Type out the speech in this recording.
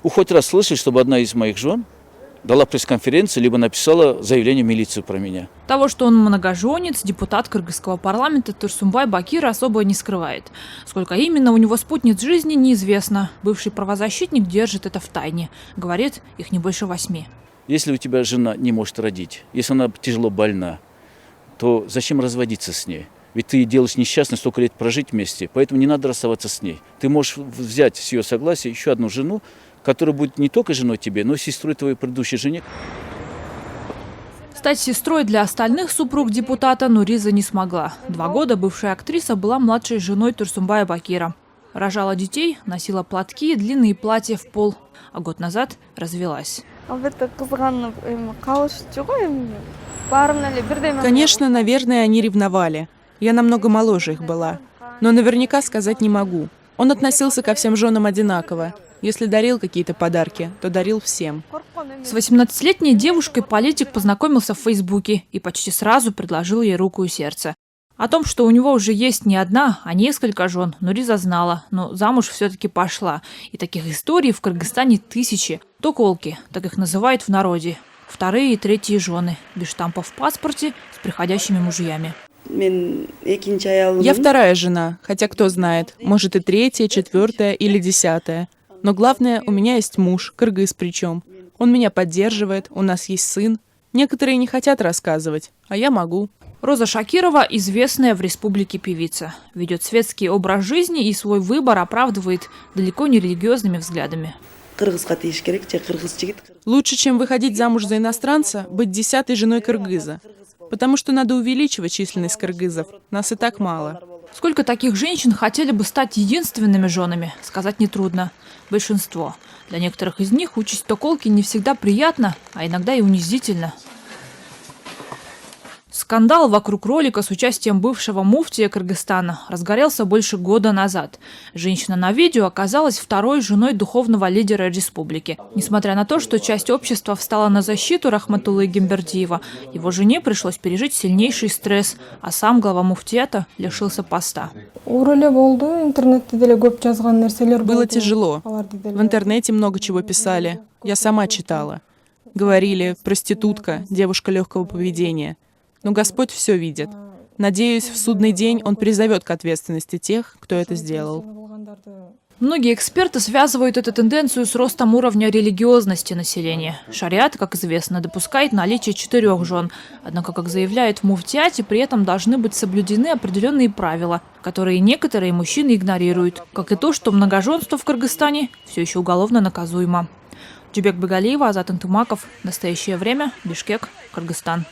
хоть раз слышали, чтобы одна из моих жен дала пресс-конференцию, либо написала заявление в милицию про меня. Того, что он многоженец, депутат кыргызского парламента Турсунбай Бакир особо не скрывает. Сколько именно у него спутниц жизни, неизвестно. Бывший правозащитник держит это в тайне. Говорит, их не больше 8. Если у тебя жена не может родить, если она тяжело больна, то зачем разводиться с ней? Ведь ты делаешь несчастной, столько лет прожить вместе, поэтому не надо расставаться с ней. Ты можешь взять с ее согласия еще одну жену, которая будет не только женой тебе, но и сестрой твоей предыдущей жене. Стать сестрой для остальных супруг депутата Нуриза не смогла. 2 года бывшая актриса была младшей женой Турсунбая Бакира. Рожала детей, носила платки и длинные платья в пол. А год назад развелась. Конечно, наверное, они ревновали. Я намного моложе их была. Но наверняка сказать не могу. Он относился ко всем женам одинаково. Если дарил какие-то подарки, то дарил всем. С 18-летней девушкой политик познакомился в Фейсбуке и почти сразу предложил ей руку и сердце. О том, что у него уже есть не одна, а несколько жен, Нуриза знала, но замуж все-таки пошла. И таких историй в Кыргызстане тысячи. Токолки, так их называют в народе. 2-е и 3-е жены, без штампа в паспорте, с приходящими мужьями. Я 2-я жена, хотя кто знает, может и 3-я, 4-я или 10-я. Но главное, у меня есть муж, кыргыз причем. Он меня поддерживает, у нас есть сын. Некоторые не хотят рассказывать, а я могу. Роза Шакирова – известная в республике певица. Ведет светский образ жизни и свой выбор оправдывает далеко не религиозными взглядами. Лучше, чем выходить замуж за иностранца, быть 10-й женой кыргыза. Потому что надо увеличивать численность кыргызов. Нас и так мало. Сколько таких женщин хотели бы стать единственными женами, сказать нетрудно. Большинство. Для некоторых из них участь токолки не всегда приятна, а иногда и унизительна. Скандал вокруг ролика с участием бывшего муфтия Кыргызстана разгорелся больше года назад. Женщина на видео оказалась 2-й женой духовного лидера республики. Несмотря на то, что часть общества встала на защиту Рахматуллы Эгембердиева, его жене пришлось пережить сильнейший стресс, а сам глава муфтията лишился поста. Было тяжело. В интернете много чего писали. Я сама читала. Говорили, проститутка, девушка легкого поведения. Но Господь все видит. Надеюсь, в судный день Он призовет к ответственности тех, кто это сделал. Многие эксперты связывают эту тенденцию с ростом уровня религиозности населения. Шариат, как известно, допускает наличие 4 жен. Однако, как заявляют в муфтиате, при этом должны быть соблюдены определенные правила, которые некоторые мужчины игнорируют. Как и то, что многоженство в Кыргызстане все еще уголовно наказуемо. Джубек Багалиева, Азат Антымаков. Настоящее время. Бишкек, Кыргызстан.